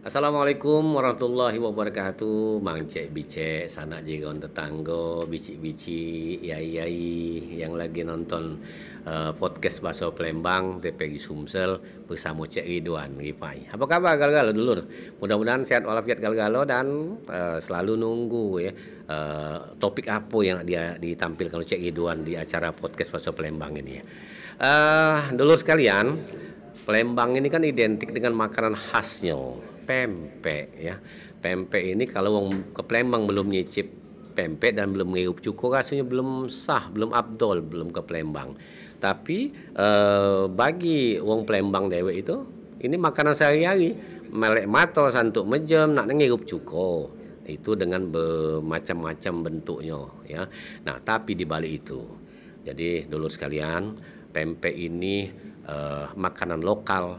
Assalamualaikum warahmatullahi wabarakatuh. Mang cek bicek sanak jegon tetanggo bici-bici yai-yai yang lagi nonton podcast Baso Palembang TPG Sumsel bersama Cek Ridwan Gipai. Apa kabar gal-galo dulur? Mudah-mudahan sehat walafiat gal-galo dan selalu nunggu ya topik apa yang dia ditampilkan oleh Cek Ridwan di acara podcast Baso Palembang ini ya. Dulur sekalian, Palembang ini kan identik dengan makanan khasnya, pempek ya. Pempek ini kalau wong ke Palembang belum nyicip pempek dan belum ngiup cuko rasanya belum sah, belum abdol, belum ke Palembang. Tapi bagi wong Palembang dewe itu ini makanan sehari-hari. Melek mato santuk mejem nak ngiup cuko. Itu dengan bermacam-macam bentuknya ya. Nah, tapi di balik itu. Jadi dulur sekalian, pempek ini makanan lokal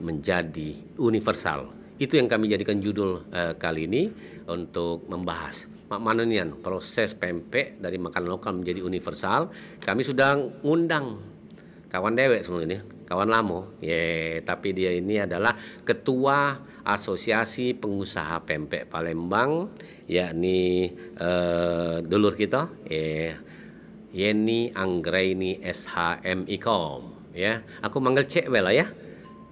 menjadi universal. Itu yang kami jadikan judul kali ini untuk membahas makmananian proses pempek dari makanan lokal menjadi universal. Kami sudah ngundang kawan dewek semua ini, kawan lamo. Tapi dia ini adalah ketua Asosiasi Pengusaha Pempek Palembang, yakni dulur kita Yeni Anggraini SHMIkom. Ya, aku manggil Cek Bella ya.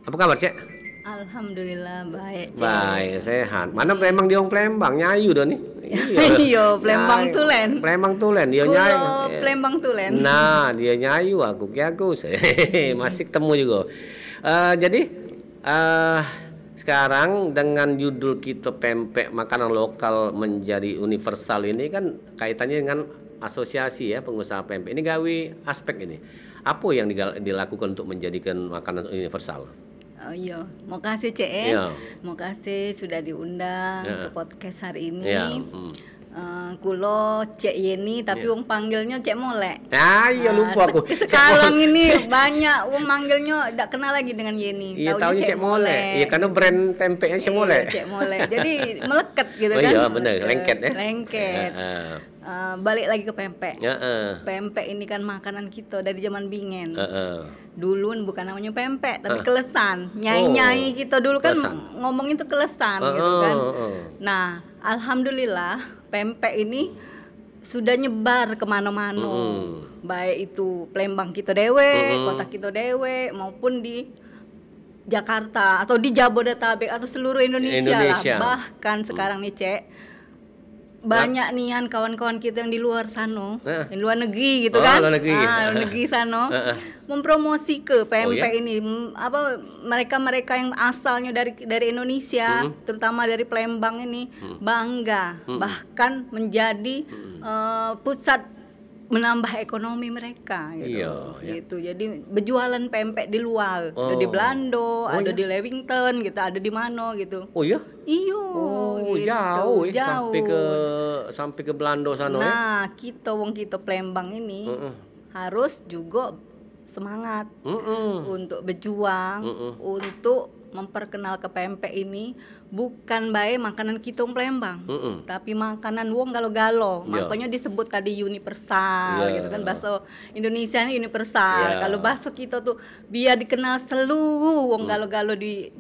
Apa kabar Cek? Alhamdulillah baik. Cek. Baik, sehat. Mana Palembang dia orang Palembang nyayu dah nih. Iya, Palembang tulen. Palembang tulen dia nyayu. Palembang tulen. Nah, dia nyayu aku masih ketemu juga. Jadi sekarang dengan judul kita pempek makanan lokal menjadi universal ini kan kaitannya dengan asosiasi ya pengusaha pempek. Ini gawe aspek ini. Apa yang dilakukan untuk menjadikan makanan universal? Oh iya, mau kasih Cek. Iya. Mau kasih sudah diundang ke podcast hari ini. Iya. Kulo Cek Yeni tapi wong panggilnya Cek Molek. Iya lupa aku. Sekarang ini banyak wong manggilnya tidak kenal lagi dengan Yeni. Iya, tahunya Cek Molek. Iya, karena brand pempeknya Cek Molek. Cek Molek. Jadi melekat gitu kan. Iya, benar, lengket ya. Lengket. Balik lagi ke pempek. Pempek ini kan makanan kita dari zaman bingen. Dulu bukan namanya pempek tapi kelesan. Nyai-nyai kita dulu kan ngomong itu kelesan gitu kan. Nah, alhamdulillah pempek ini sudah nyebar kemana-mana. Baik itu Palembang kita dewe, kota kita dewe maupun di Jakarta atau di Jabodetabek atau seluruh Indonesia. Lah. Bahkan sekarang nih Cek, banyak nian kawan-kawan kita yang di luar sana, di luar negeri gitu kan, luar negeri sana, mempromosi ke pempek ini. Apa mereka yang asalnya dari Indonesia, terutama dari Palembang ini bangga, bahkan menjadi pusat menambah ekonomi mereka gitu. Gitu. Jadi berjualan pempek di luar, ada di Belanda, ada di Lewington gitu, ada di mana gitu. Oh iya? Iya. Oh, gitu. Jauh. Sampai ke Belanda sana. Nah, kita Palembang ini harus juga semangat untuk berjuang untuk memperkenal ke pempek ini bukan baik makanan kita Palembang, tapi makanan wong galo-galo. Makanya disebut tadi universal gitu kan, bahasa Indonesia ini universal. Kalau bahasa kita tuh biar dikenal seluruh wong galo-galo di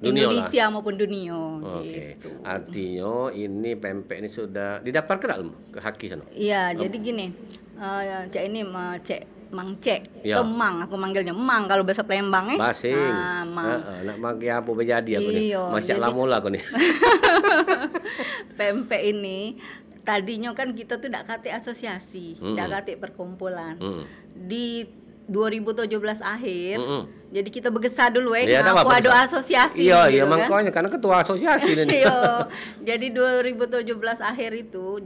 Indonesia maupun dunia. Gitu. Artinya ini pempek ini sudah didaftarkan dalam ke Haki sana. Iya, jadi gini, Cek ini Mang Cek, Mang aku manggilnya Mang kalau bahasa Palembang Basing. Nak magi apa berjadi aku nih. Masya lama lah aku nih. Pempek ini tadinya kan kita tuh tidak kate asosiasi, tidak kate perkumpulan. Di 2017 akhir, jadi kita bergesah dulu ngaku ada asosiasi. Iya, makanya karena ketua asosiasi ini. Iya, jadi 2017 akhir itu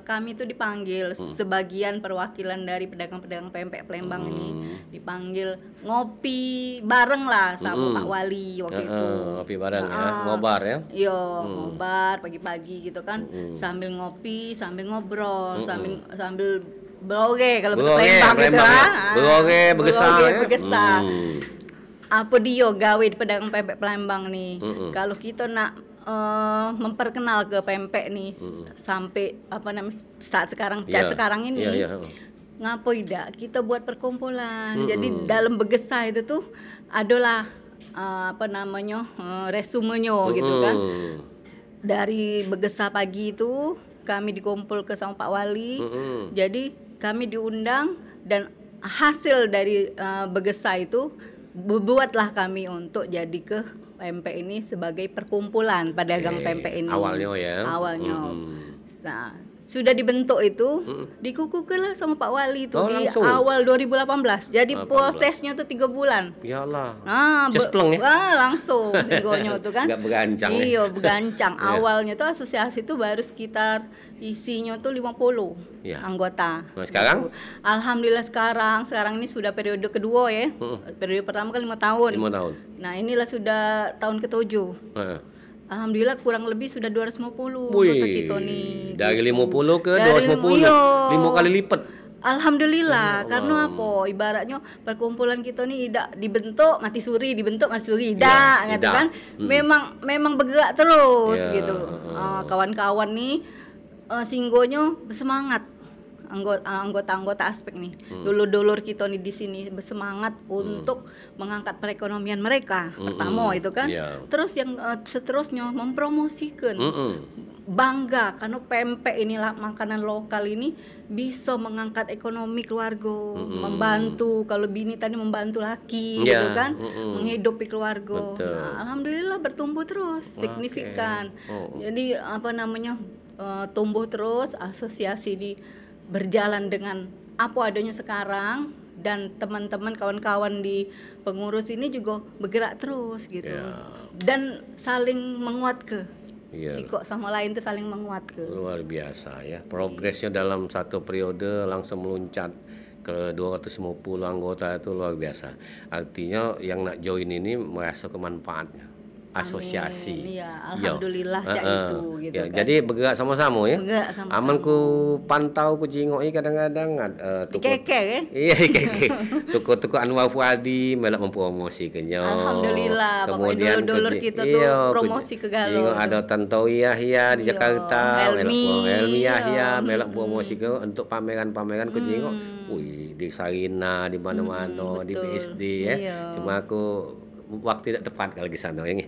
kami tuh dipanggil sebagian perwakilan dari pedagang-pedagang pempek Palembang ini dipanggil ngopi bareng lah sama Pak Wali waktu itu. Ngopi bareng ya, ngobar ya. Iya, ngobar pagi-pagi gitu kan, sambil ngopi, sambil ngobrol, sambil beloge kalau bahasa Palembang gitu lah. Beloge, bergesah. Apa dia gawe di pedagang pempek Palembang nih? Kalau kita nak memperkenal ke pempek nih sampai saat sekarang ini. Ngapa tidak kita buat perkumpulan. Jadi dalam bergesah itu tuh adalah resumenya gitu kan. Dari Begesa pagi itu kami dikumpul ke sama Pak Wali. Jadi kami diundang dan hasil dari Begesa itu buatlah kami untuk jadi ke pempek ini sebagai perkumpulan pedagang pempek ini. Awalnya ya. Nah, sudah dibentuk itu dikukuhlah sama Pak Wali itu di langsung. awal 2018. Jadi prosesnya tuh 3 bulan. Iyalah. Cespleng ya. Langsung singgonya tuh kan. Nggak begancang. Iya, begancang. Awalnya tuh asosiasi tuh baru sekitar isinya tuh 50 anggota. Nah, sekarang? Alhamdulillah sekarang ini sudah periode kedua ya. Periode pertama kan 5 tahun. 5 tahun. Nah, inilah sudah tahun ke-7. Alhamdulillah kurang lebih sudah 250 anggota kita nih. Dari gitu. 50 ke 250. 5 kali lipat. Alhamdulillah, karena apa? Ibaratnya perkumpulan kita nih tidak dibentuk mati suri, tidak gitu kan. Memang bergerak terus gitu. Kawan-kawan nih singgonya bersemangat. Anggota-anggota aspek nih, dulur-dulur kita nih di sini bersemangat untuk mengangkat perekonomian mereka. Pertama itu kan, terus yang seterusnya mempromosikan, bangga karena pempek inilah makanan lokal ini bisa mengangkat ekonomi keluarga, membantu kalau bini tadi membantu laki, gitu kan, menghidupi keluarga. Nah, alhamdulillah bertumbuh terus signifikan. Jadi tumbuh terus asosiasi di berjalan dengan apa adanya sekarang, dan teman-teman kawan-kawan di pengurus ini juga bergerak terus gitu. Dan saling menguatkan. Sikok sama lain itu saling menguatkan. Luar biasa ya. Progresnya dalam satu periode langsung meluncat ke 250 anggota itu luar biasa. Artinya yang nak join ini merasa kemanfaatnya. Asosiasi. Iya, alhamdulillah cak itu gitu kan. Jadi bergerak sama-sama ya. Bergerak sama-sama. Aman ku pantau ku jingoi kadang-kadang keke ya. Iya, keke. Tuku Anwar Fuadi melak mempromosikannya. Alhamdulillah, kemudian dulur kita tuh promosi ke Galo. Jingok ada Tantowi Yahya di Jakarta, Helmi Yahya melak promosi ke untuk pameran-pameran ke jingok. Wih, di Sarina, di mana-mana, di BSD ya. Cuma aku waktu tidak tepat kalau di sana ya.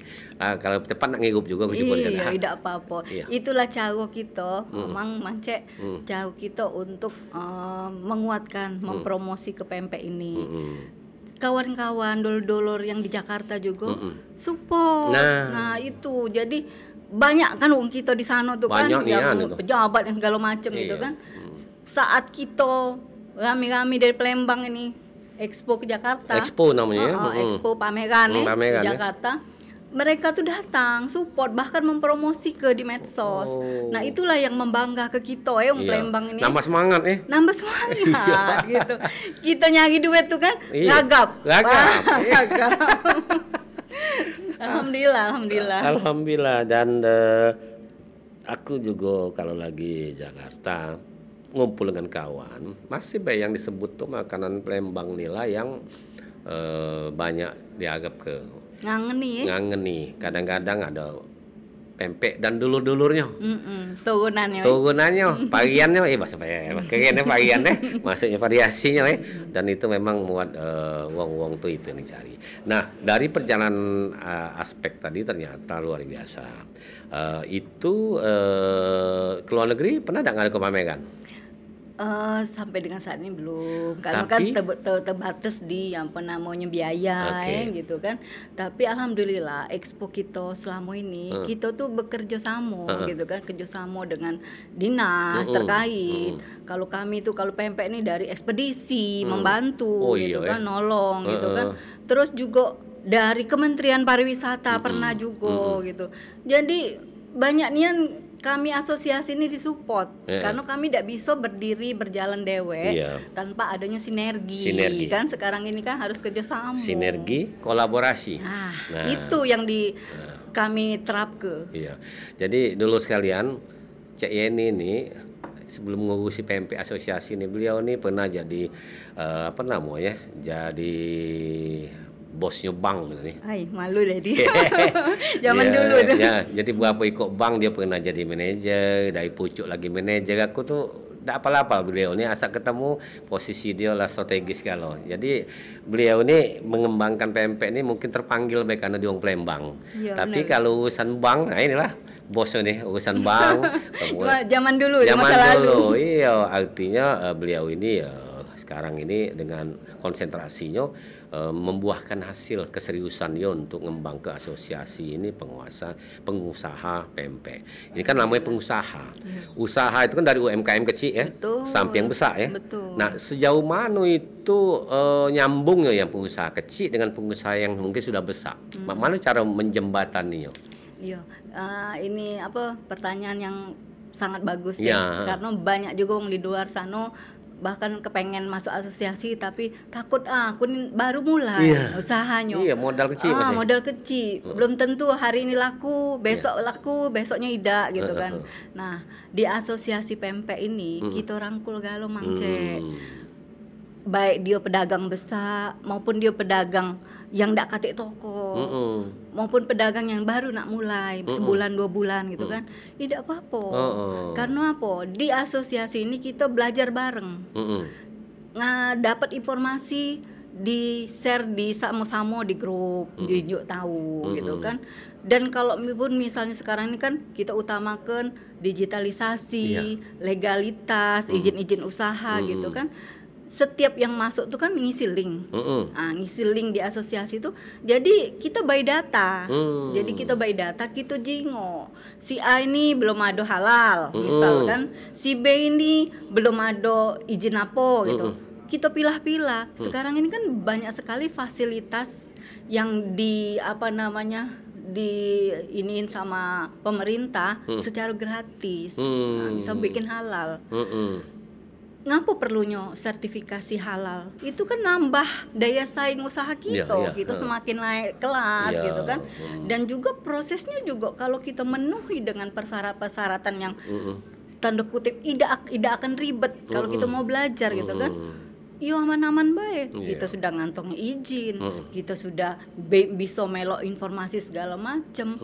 Kalau tepat nak ngirup juga aku di sana. Tidak apa-apa. Itulah cara kita, memang Mancek, cara kita untuk menguatkan, mempromosi ke pempek ini. Kawan-kawan dulur-dulur yang di Jakarta juga support. Nah, itu jadi banyak kan wong kita di sana tuh kan, pejabat yang segala macam itu kan. Saat kita rame-rame dari Palembang ini Expo ke Jakarta. Expo namanya. Expo pameran di Jakarta. Mereka tuh datang, support, bahkan mempromosi ke di medsos. Nah, itulah yang membangga ke kita ya, Palembang ini. Nambah semangat Nambah semangat gitu. Kita nyari duit tuh kan, gagap. Alhamdulillah. Dan aku juga kalau lagi Jakarta ngumpul dengan kawan, masih banyak yang disebut tuh makanan Palembang nila yang banyak dianggap ke ngangeni. Kadang-kadang ada pempek dan dulur-dulurnya. Turunannya, variannya, variannya, maksudnya variasinya dan itu memang muat wong-wong tuh itu nih cari. Nah, dari perjalanan aspek tadi ternyata luar biasa. Itu ke luar negeri pernah nggak ada ke pameran? Sampai dengan saat ini belum, karena kan terbatas di biaya gitu kan. Tapi alhamdulillah expo kita selama ini kita tuh bekerja sama gitu kan, kerjasama dengan dinas terkait. Kalau kami tuh kalau pempek ini dari ekspedisi membantu gitu kan, nolong gitu kan. Terus juga dari Kementerian Pariwisata pernah juga gitu. Jadi banyak nian kami asosiasi ini disupport karena kami tidak bisa berdiri berjalan dewe tanpa adanya sinergi kan. Sekarang ini kan harus kerjasama, sinergi, kolaborasi. Nah, itu yang kami terapkan. Jadi dulu sekalian, Cek Yeni ini sebelum ngurusi PMP asosiasi ini, beliau ini pernah jadi jadi bosnya bank gitu nih. Malu deh dia. Zaman dulu tuh. Jadi beberapa ikut bank dia pernah jadi manajer, dari pucuk lagi manajer. Aku tuh tidak apa-apa beliau ini asal ketemu posisi dia lah strategis kalau. Jadi beliau ini mengembangkan pempek ini mungkin terpanggil baik karena dia orang Palembang. Ya, tapi bener. Kalau urusan bank, nah inilah bosnya nih urusan bank. Zaman dulu, zaman masa dulu. lalu. Iya, artinya beliau ini sekarang ini dengan konsentrasinya membuahkan hasil keseriusan dia untuk ngembang ke asosiasi ini pengusaha pempek. Ini kan namanya pengusaha. Usaha itu kan dari UMKM kecil ya, sampai yang besar ya. Betul. Nah, sejauh mana itu nyambung ya yang pengusaha kecil dengan pengusaha yang mungkin sudah besar? Mana cara menjembataninya? Iya, ini pertanyaan yang sangat bagus ya. Karena banyak juga orang di luar sana bahkan kepengen masuk asosiasi tapi takut aku baru mulai usahanya. Iya, modal kecil masih. Modal kecil. Belum tentu hari ini laku, besok laku, besoknya tidak gitu kan. Nah, di asosiasi pempek ini kita rangkul galo Mang Cek. Baik dia pedagang besar maupun dia pedagang yang ndak katik toko, maupun pedagang yang baru nak mulai sebulan 2 bulan gitu kan, tidak apa-apa. Karena apa? Di asosiasi ini kita belajar bareng, dapat informasi di share di sama-sama di grup, dijuk tahu gitu kan. Dan kalau pun misalnya sekarang ini kan kita utamakan digitalisasi, legalitas, izin-izin usaha gitu kan. Setiap yang masuk tuh kan ngisi link, ngisi link di asosiasi itu. Jadi kita by data, kita jingo si A ini belum ada halal, misalkan si B ini belum ada izin apa gitu. Kita pilah-pilah. Sekarang ini kan banyak sekali fasilitas yang diiniin sama pemerintah secara gratis, bisa bikin halal. Ngapa perlunya sertifikasi halal? Itu kan nambah daya saing usaha kita, kita semakin naik kelas gitu kan. Dan juga prosesnya juga kalau kita memenuhi dengan persyaratan yang tanda kutip tidak akan ribet kalau kita mau belajar gitu kan. Yo aman-aman baik, kita sudah ngantongi izin, kita sudah bisa melok informasi segala macam.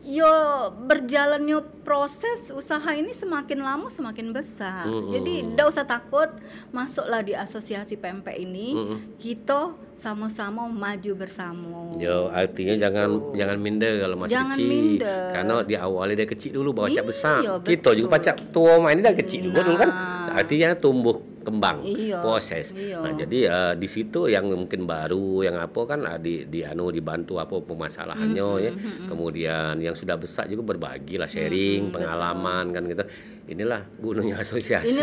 Yo berjalannya proses usaha ini semakin lama semakin besar. Jadi tidak usah takut, masuklah di asosiasi pempek ini, kita sama-sama maju bersama. Yo artinya jangan minder kalau masih kecil. Karena diawali dari kecil dulu bawa cak besar. Kita juga pacak tua main ini dari kecil dulu kan. Artinya tumbuh kembang proses. Nah, jadi di situ yang mungkin baru yang apa kan dibantu apa permasalahannya ya. Kemudian yang sudah besar juga berbagi lah, sharing pengalaman kan gitu. Inilah gunanya asosiasi.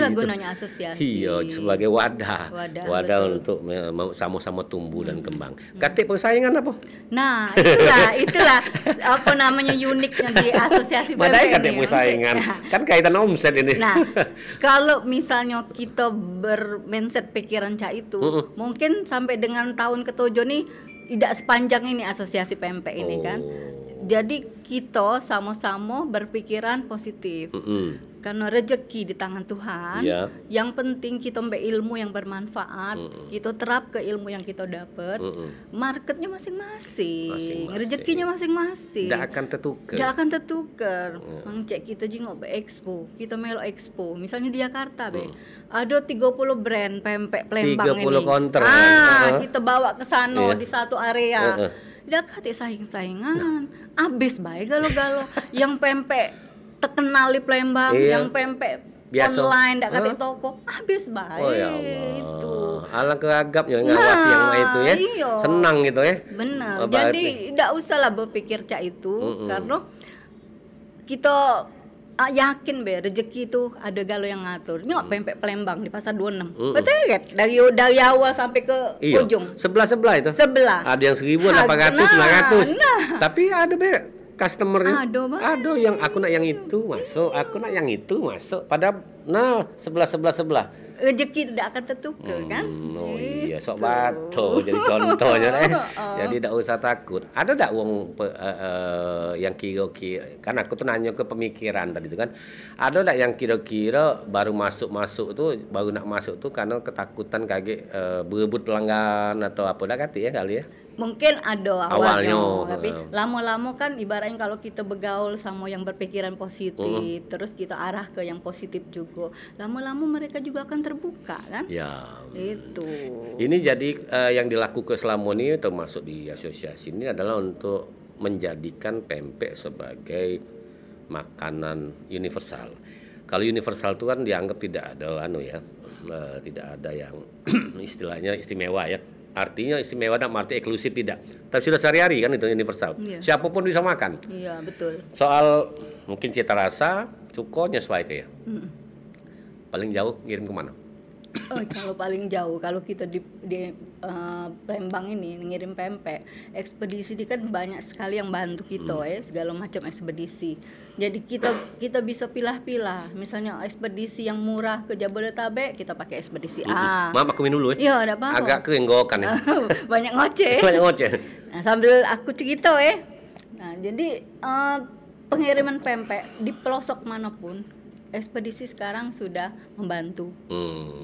Iya, sebagai wadah untuk sama-sama tumbuh dan kembang. Katik persaingan apa? Nah, itulah apa namanya uniknya di asosiasi pempek ini. Katik persaingan. Kan kaitan omset ini. Nah, kalau misalnya kita bermindset pikiran cak itu, mungkin sampai dengan tahun ke-7 nih tidak sepanjang ini asosiasi pempek ini kan. Jadi kita sama-sama berpikiran positif. Karena rezeki di tangan Tuhan. Yang penting kita ambil ilmu yang bermanfaat, kita terap ke ilmu yang kita dapat. Marketnya masing-masing, rezekinya masing-masing. Tidak akan tertukar. Mang Cek kita jengok be expo, kita melo expo. Misalnya di Jakarta ada 30 brand pempek Palembang 30 ini. 30 counter. Kita bawa ke sana di satu area. Dekat saing-saingan, abis baik galo-galo. Yang pempek terkenal di Palembang, yang pempek biasa online ndak kate toko, habis baik. Oh ya Allah. Itu. Alangkah agapnya ngawasi yang itu ya. Senang gitu ya. Benar. Jadi ndak usahlah berpikir cak itu karena kita yakin rezeki itu ada galo yang ngatur. Nyok pempek Palembang di Pasar 26. Betul kan? Dari awal sampai ke ujung. Sebelah itu. Ada yang 1.800, 900. Tapi ada customernya. Ada yang aku nak yang itu masuk, aku nak yang itu masuk. Pada sebelah. Rezeki tidak akan tertukar kan? Oh iya, sok batu jadi contohnya Jadi tidak usah takut. Ada tak uang yang kira-kira? Kan aku tuh nanya ke pemikiran tadi itu kan. Ada tak yang kira-kira baru masuk tuh, baru nak masuk tuh karena ketakutan kaget berebut pelanggan atau apa dah kati ya kali ya? Mungkin ada awalnya, tapi lama-lama kan ibaratnya kalau kita bergaul sama yang berpikiran positif, terus kita arah ke yang positif juga. resiko, lama-lama mereka juga akan terbuka kan. Ya. Itu. Ini jadi yang dilakukan selama ini termasuk di asosiasi ini adalah untuk menjadikan pempek sebagai makanan universal. Kalau universal itu kan dianggap tidak ada tidak ada yang istilahnya istimewa ya. Artinya istimewa dalam arti eksklusif tidak. Tapi sudah sehari-hari kan itu universal. Iya. Siapapun bisa makan. Iya, betul. Soal mungkin cita rasa, cukup nyesuaikan ya. Paling jauh ngirim kemana? Kalau paling jauh, kalau kita di Palembang ini ngirim pempek, ekspedisi ini kan banyak sekali yang bantu kita segala macam ekspedisi. Jadi kita bisa pilah-pilah. Misalnya ekspedisi yang murah ke Jabodetabek, kita pakai ekspedisi A. Maaf aku minum dulu ya. Iya, ada apa-apa. Agak kenggokan ya. Banyak ngoceh. Banyak ngoceh. Nah, sambil aku cerita Nah, jadi pengiriman pempek di pelosok manapun, ekspedisi sekarang sudah membantu.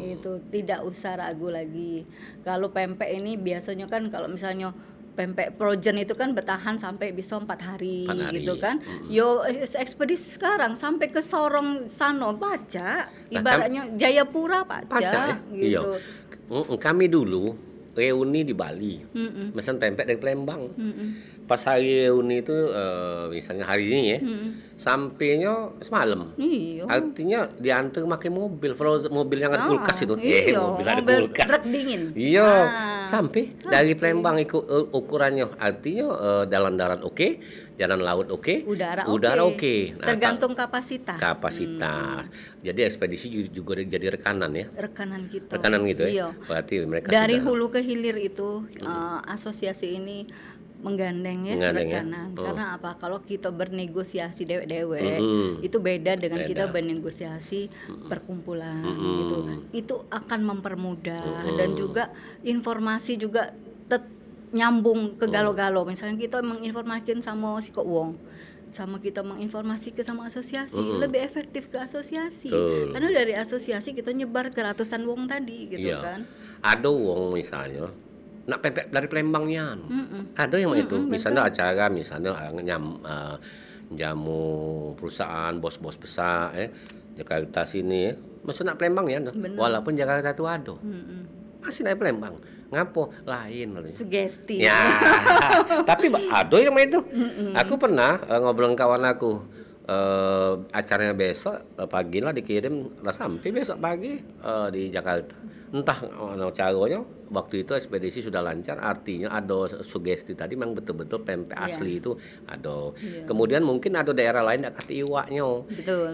Itu tidak usah ragu lagi. Kalau pempek ini biasanya kan kalau misalnya pempek frozen itu kan bertahan sampai bisa 4 hari gitu kan. Yo ekspedisi sekarang sampai ke Sorong Sano baca, ibaratnya Jayapura baca gitu. Iya. Kami dulu reuni di Bali, pesan pempek dari Palembang. Pas hari reuni itu misalnya hari ini ya, sampainya semalam. Iya. Artinya diantar pakai mobil frozen, mobil yang ada kulkas itu. Iya, mobil ada mobil kulkas. truk dingin. Iya, sampai dari Palembang ikut ukurannya. Artinya jalan darat oke, jalan laut oke, udara oke. Nah, tergantung kapasitas. Jadi ekspedisi juga jadi rekanan ya. Rekanan kita. Rekanan gitu ya. Iya. Berarti mereka dari hulu ke hilir itu asosiasi ini menggandeng rekanan. Karena apa? Kalau kita bernegosiasi dewek-dewek itu beda dengan kita bernegosiasi perkumpulan gitu. Itu akan mempermudah dan juga informasi juga nyambung ke galo-galo. Misalnya kita menginformasikan sama si Kok Wong, sama kita menginformasikan sama asosiasi, lebih efektif ke asosiasi. Karena dari asosiasi kita nyebar ke ratusan wong tadi gitu kan. Ada wong misalnya nak pempek dari Palembangnya, ada yang itu, misalnya acara, misalnya jamu perusahaan bos-bos besar, Jakarta sini, maksudnya nak Palembang ya, walaupun Jakarta itu ada, masih naik Palembang, ngapo lain, sugesti. Ya, tapi ada yang itu, aku pernah ngobrol kawan aku. Acaranya besok pagi lah dikirim sampai besok pagi di Jakarta. Entah caranya waktu itu ekspedisi sudah lancar, artinya ada sugesti tadi memang betul-betul pempek asli itu ada. Kemudian mungkin ada daerah lain tidak kata iwaknya.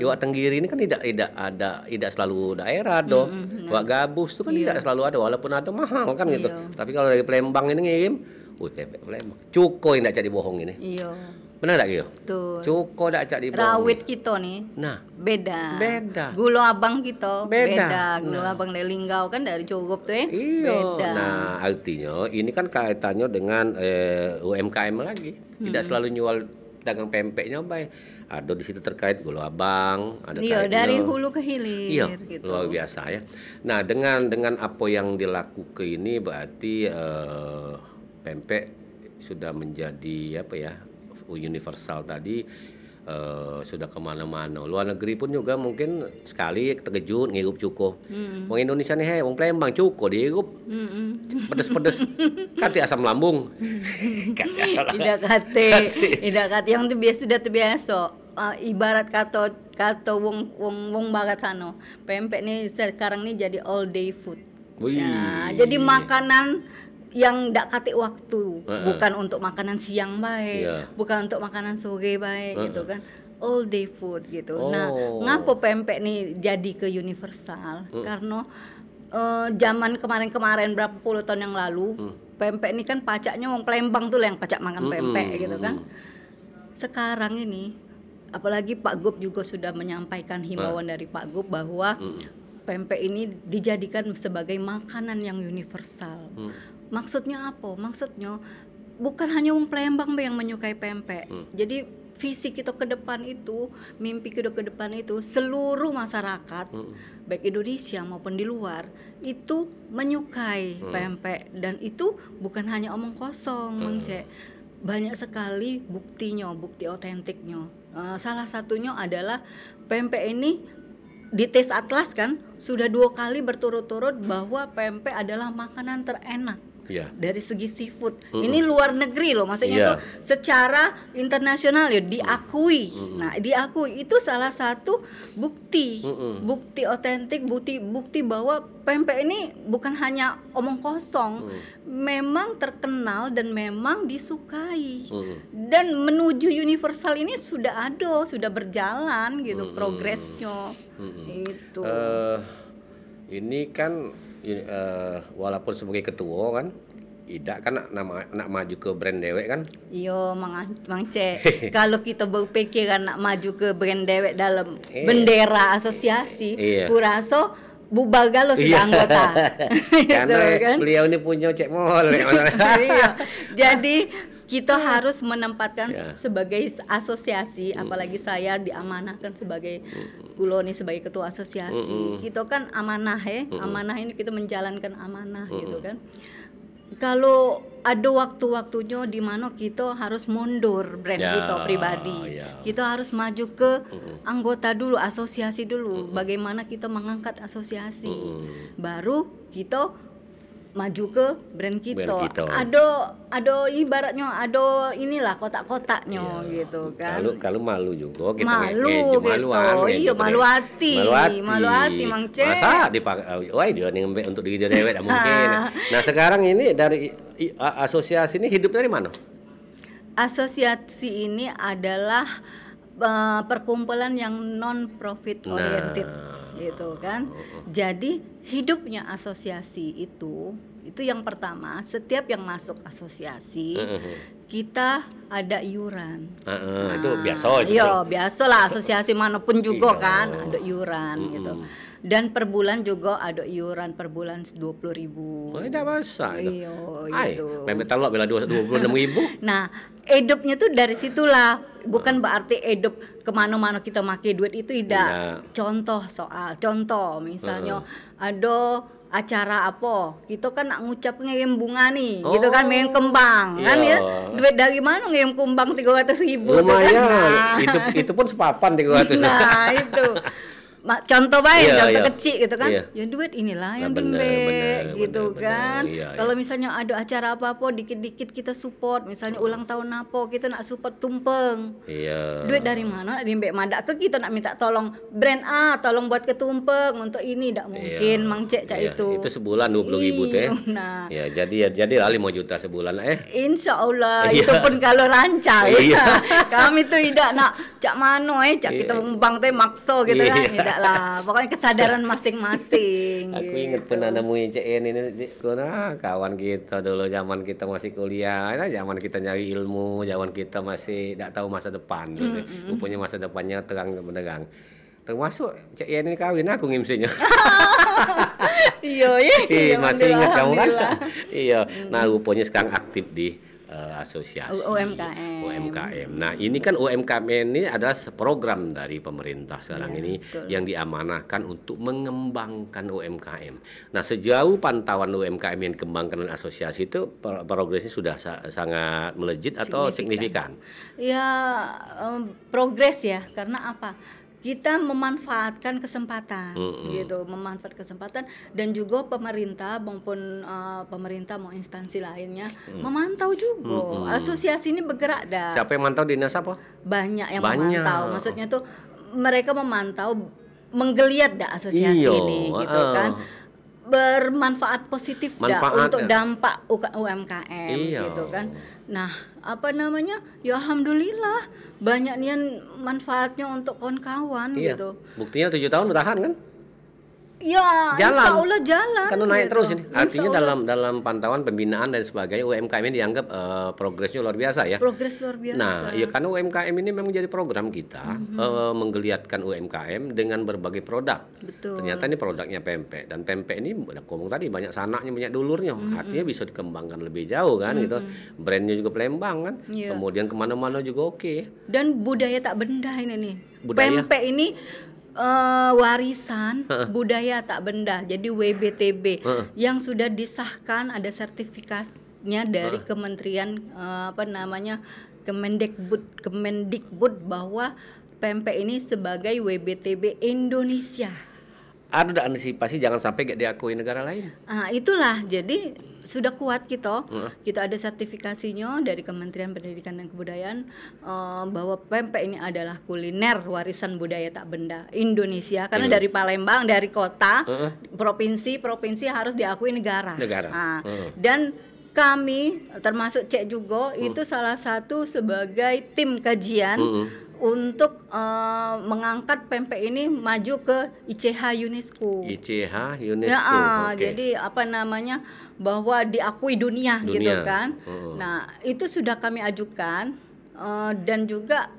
Iwak tenggiri ini kan tidak selalu daerah do. Iwak gabus itu kan tidak selalu ada, walaupun ada mahal kan gitu. Tapi kalau dari Palembang ini ngirim, pempek Palembang. Cuko yang tidak jadi bohong ini. Iya. Benar tak gitu? Betul. Cukup tak cak di bawah. Rawit kita nih. Nah, beda. Gula abang kita beda. Gula abang dari Linggau kan dari Cukup tuh beda. Nah, artinya ini kan kaitannya dengan UMKM lagi. Tidak selalu jual dagang pempeknya baik. Ada di situ terkait gula abang, ada dari hulu ke hilir. Iya, gitu. Luar biasa ya. Nah, dengan apa yang dilakukan ini berarti pempek sudah menjadi universal tadi, sudah kemana-mana. Luar negeri pun juga mungkin sekali terkejut ngirup cuko. Wong Indonesia nih, wong Palembang cuko diirup. Pedes-pedes. Kati asam lambung. Tidak kate yang sudah terbiasa. Ibarat kata wong barat sana. Pempek nih sekarang nih jadi all day food. Ya, jadi makanan yang ndak kate waktu, bukan untuk makanan siang baik, bukan untuk makanan sore baik gitu kan, all day food gitu. Nah, ngapa pempek nih jadi ke universal? Karena zaman kemarin berapa puluh tahun yang lalu, pempek ini kan pacaknya wong Palembang tuh yang pacak makan pempek gitu kan. Sekarang ini, apalagi Pak Gub juga sudah menyampaikan himbauan dari Pak Gub bahwa pempek ini dijadikan sebagai makanan yang universal. Maksudnya apa? Maksudnya bukan hanya wong Palembang yang menyukai pempek. Jadi visi kita ke depan itu, mimpi kita ke depan itu, seluruh masyarakat baik Indonesia maupun di luar itu menyukai pempek, dan itu bukan hanya omong kosong, Mang Cek. Banyak sekali buktinya, bukti otentiknya. Salah satunya adalah pempek ini di tes atlas kan sudah 2 kali berturut-turut bahwa pempek adalah makanan terenak. Dari segi seafood. Ini luar negeri loh, maksudnya tuh secara internasional ya diakui. Nah, diakui itu salah satu bukti otentik, bukti bahwa pempek ini bukan hanya omong kosong, memang terkenal dan memang disukai. Dan menuju universal ini sudah berjalan gitu progresnya. Itu. Ini kan walaupun sebagai ketua kan Ida kan nak maju ke brand dewek kan? Iya, Mang Cek. Kalau kita berpikir kan nak maju ke brand dewek dalam bendera asosiasi, kurasa bubar galau sudah anggota. Karena kan? Beliau ini punya cek mall. Iya. Jadi kita harus menempatkan sebagai asosiasi, apalagi saya diamanahkan sebagai Kuloni sebagai ketua asosiasi. Kita kan amanah amanah ini kita menjalankan amanah gitu kan. Kalau ada waktu-waktunya di mana kita harus mundur brand kita pribadi. Kita harus maju ke anggota dulu, asosiasi dulu. Bagaimana kita mengangkat asosiasi. Baru kita maju ke brand kita. Ada ibaratnya ada inilah kotak-kotaknya gitu kan. Kalau malu juga kita malu gitu. Malu hati Mang Cek. Masa dipakai dia ngembek untuk diri dewek tidak mungkin. Nah, sekarang ini dari asosiasi ini hidup dari mana? Asosiasi ini adalah perkumpulan yang non profit oriented gitu kan. Jadi hidupnya asosiasi itu yang pertama, setiap yang masuk asosiasi kita ada iuran. Itu biasa aja. Iya, biasalah asosiasi manapun juga kan ada iuran gitu. Dan per bulan juga ada iuran per bulan 20.000. Oh, tidak masa itu. Iya, itu. Pempek telok bela 26.000. Nah, edupnya tuh dari situlah. Bukan berarti edup kemana-mana kita pakai duit itu tidak. Contoh misalnya ada acara apa, kita kan nak ngucap ngirim bunga nih, gitu kan, ngirim kembang, kan ya, duit dari mana ngirim kembang 300.000? Lumayan, kan? itu pun sepapan 300. Nah itu. Contoh contoh kecil gitu kan, ya duit inilah yang dimbek gitu kan. Kalau misalnya ada acara apa-apa dikit-dikit kita support, misalnya ulang tahun apa kita nak support tumpeng, duit dari mana dimbek, madak ke kita nak minta tolong brand A, tolong buat ke tumpeng untuk ini, tidak mungkin Mang Cek itu. Itu sebulan 20.000 teh. Nah, jadi 5 juta sebulan Insya Allah itu pun kalau lancar. Kami tuh tidak nak cak mano cak kita ngembang teh makso gitu kan. Lah, pokoknya kesadaran masing-masing. Aku ingat pernah nemuin Cek ini kawan kita dulu zaman kita masih kuliah, zaman kita nyari ilmu, zaman kita masih tidak tahu masa depan. Rupanya masa depannya terang benderang. Termasuk Cek ini kawin aku ngimsinya. Iya, masih ingat kamu kan? Iya. Nah, rupanya sekarang aktif di asosiasi UMKM. Nah, ini kan UMKM ini adalah program dari pemerintah sekarang ini yang diamanahkan untuk mengembangkan UMKM. Nah, sejauh pantauan UMKM yang dikembangkan oleh asosiasi itu progresnya sudah sangat melejit atau signifikan? Ya, progres ya, karena apa? Kita memanfaatkan kesempatan gitu, dan juga pemerintah maupun pemerintah mau instansi lainnya memantau juga. Asosiasi ini bergerak dah. Siapa yang mantau, dinas apa? Banyak yang memantau. Maksudnya tuh mereka memantau, menggeliat dah asosiasi ini gitu kan. Bermanfaat positif untuk dampak UMKM gitu kan. Nah, ya alhamdulillah banyak nian manfaatnya untuk kawan-kawan gitu. Buktinya 7 tahun bertahan kan? Ya, insya Allah jalan. Kan naik gitu. Terus ini. Artinya dalam pantauan pembinaan dan sebagainya UMKM ini dianggap progresnya luar biasa ya. Progres luar biasa. Nah, ya karena UMKM ini memang jadi program kita menggeliatkan UMKM dengan berbagai produk. Betul. Ternyata ini produknya pempek, dan pempek ini ngomong tadi banyak sanaknya, banyak dulurnya. Artinya bisa dikembangkan lebih jauh kan gitu. Brandnya juga Palembang kan. Kemudian kemana-mana juga oke. Dan budaya tak benda ini nih. Pempek ini warisan budaya tak benda, jadi WBTB yang sudah disahkan, ada sertifikatnya dari Kementerian Kemendikbud bahwa pempek ini sebagai WBTB Indonesia. Ada antisipasi jangan sampai gak diakui negara lain. Itulah, jadi sudah kuat kita. Kita ada sertifikasinya dari Kementerian Pendidikan dan Kebudayaan bahwa pempek ini adalah kuliner warisan budaya tak benda Indonesia. Karena dari Palembang, dari kota, provinsi harus diakui negara. Dan kami termasuk Cek juga itu salah satu sebagai tim kajian untuk mengangkat pempek ini maju ke ICH UNESCO. Jadi apa namanya, bahwa diakui dunia. Gitu kan. Nah, itu sudah kami ajukan dan juga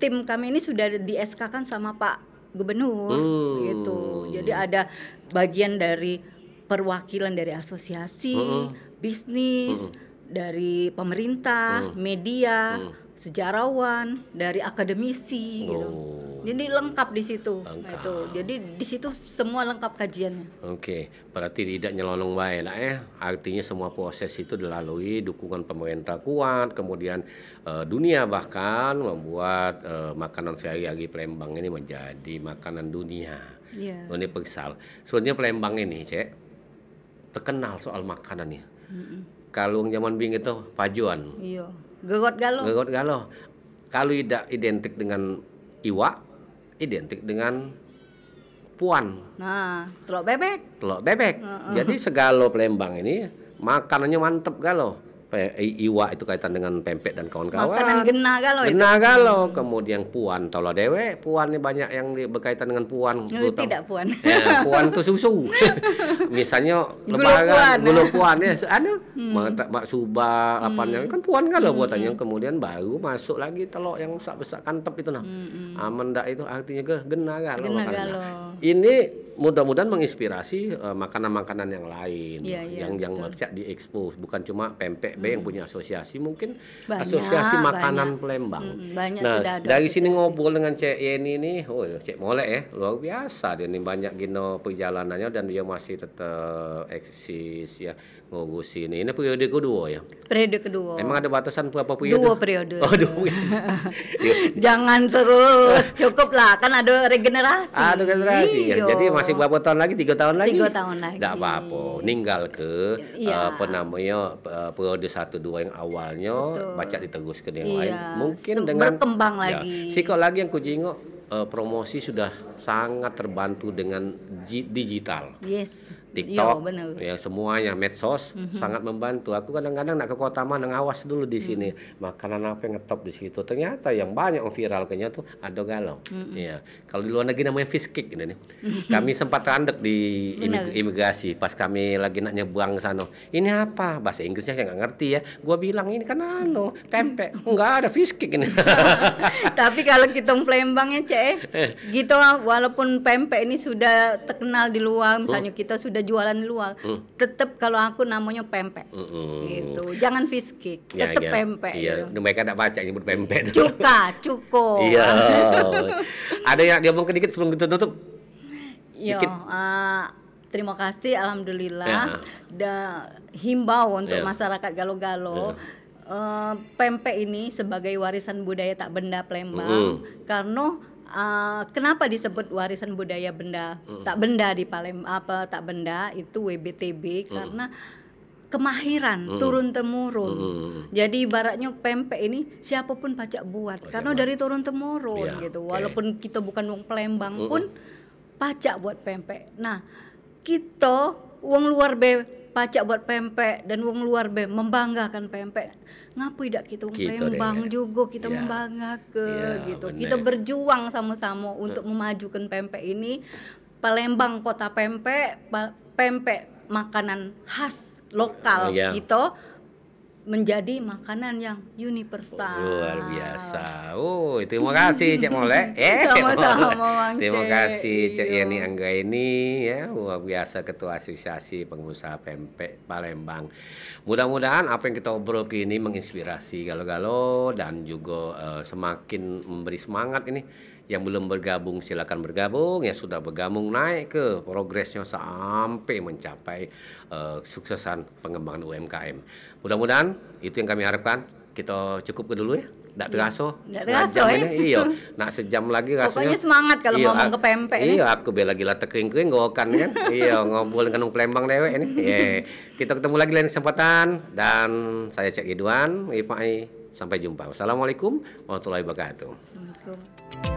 tim kami ini sudah di SK-kan sama Pak Gubernur gitu. Jadi ada bagian dari perwakilan dari asosiasi, bisnis, dari pemerintah, media, sejarawan, dari akademisi gitu. Jadi lengkap di situ. Gitu. Jadi di situ semua lengkap kajiannya. Oke, berarti tidak nyelonong bae lah ya. Artinya semua proses itu dilalui, dukungan pemerintah kuat, kemudian dunia bahkan membuat makanan sehari-hari Palembang ini menjadi makanan dunia. Universal. Sebenarnya Palembang ini, Cek, terkenal soal makanannya. Kalau zaman Bing itu pajuan. Iya. Gegot galo. Kalau tidak identik dengan iwak, identik dengan puan. Nah, telok bebek. Jadi segalo Palembang ini makanannya mantep galo. Iwak itu kaitan dengan pempek dan kawan-kawan. Makanan gena galo. Kemudian puan tolo dewe, puan ini banyak yang berkaitan dengan puan. Tidak puan. Ya, puan itu susu. Misalnya lebaran gula puan ya, mak suba apanya kan puan galo buatannya. Kemudian baru masuk lagi telok yang besar kantep itu nah. Amendak itu artinya gena galo. Ini mudah-mudahan menginspirasi makanan-makanan yang lain yang bisa diekspos, bukan cuma pempek yang punya asosiasi, mungkin asosiasi makanan Palembang. Nah, dari sini ngobrol dengan Cek Yeni ini, Cek Molek ya, luar biasa dia ini, banyak gino perjalanannya dan dia masih tetap eksis ya ngurusin ini periode kedua ya. Periode kedua. Emang ada batasan berapa periode? 2 periode. 2 Jangan terus, cukup lah, kan ada regenerasi. Ada regenerasi ya. Jadi masih berapa tahun lagi? 3 tahun lagi? 3 tahun lagi. Tidak apa-apa. Ninggal ke periode 1-2 yang awalnya, baca diteruskan yang lain. Mungkin dengan berkembang lagi. Sikap lagi yang kujingo promosi sudah sangat terbantu dengan digital. TikTok, ya semuanya medsos sangat membantu. Aku kadang-kadang nak ke kota mana ngawas dulu di sini makanan apa yang ngetop di situ. Ternyata yang banyak yang viral kayaknya tuh ada galau. Ya, kalau di luar negeri namanya fish cake gitu nih. Kami sempat randek di imigrasi pas kami lagi nak nyebrang sana. Ini apa? Bahasa Inggrisnya saya nggak ngerti ya. Gua bilang ini kan pempek. Enggak ada fish cake ini. Tapi kalau kita Palembangnya gitu, walaupun pempek ini sudah terkenal di luar, misalnya kita sudah jualan di luar, tetap kalau aku namanya pempek. Gitu. Jangan fish cake, tetap pempek. Iya, gitu. Mereka tidak baca nyebut pempek. Cuko. Iya. Ada yang dia ngomong sedikit sebelum kita tutup? Iya. Terima kasih, alhamdulillah. Himbau untuk masyarakat Galo-Galo. Pempek ini sebagai warisan budaya tak benda Palembang, karena kenapa disebut warisan budaya tak benda di Palembang, tak benda itu WBTB, karena kemahiran turun temurun. Jadi ibaratnya pempek ini siapapun pacak buat, karena dari turun temurun gitu. Walaupun kita bukan wong Palembang pun pacak buat pempek. Nah, kita wong luar pacak buat pempek dan wong luar membanggakan pempek. Ngapa tidak kita wong Palembang juga kita membanggakan gitu. Bener. Kita berjuang sama-sama untuk memajukan pempek ini. Palembang kota pempek, pempek makanan khas lokal kita menjadi makanan yang universal. Luar biasa. Terima kasih Cek Molek. Sama-sama Terima kasih Cek Yeni Anggraini ya, luar biasa Ketua Asosiasi Pengusaha Pempek Palembang. Mudah-mudahan apa yang kita obrol ini menginspirasi Galo-Galo dan juga semakin memberi semangat ini. Yang belum bergabung silakan bergabung, yang sudah bergabung naik ke progresnya sampai mencapai suksesan pengembangan UMKM. Mudah-mudahan itu yang kami harapkan. Kita cukup dulu ya. ndak terasa. Ndak terasa ini. Iya, nak sejam lagi rasanya. Pokoknya semangat kalau ngomong ke pempek nih. Iya, aku bela gila tekering-kering gokan kan. Iya, ngobrol dengan Palembang dewek ini. Iya. Kita ketemu lagi lain kesempatan dan saya Cek Ridwan, Ifai. Sampai jumpa. Wassalamualaikum warahmatullahi wabarakatuh. Waalaikumsalam.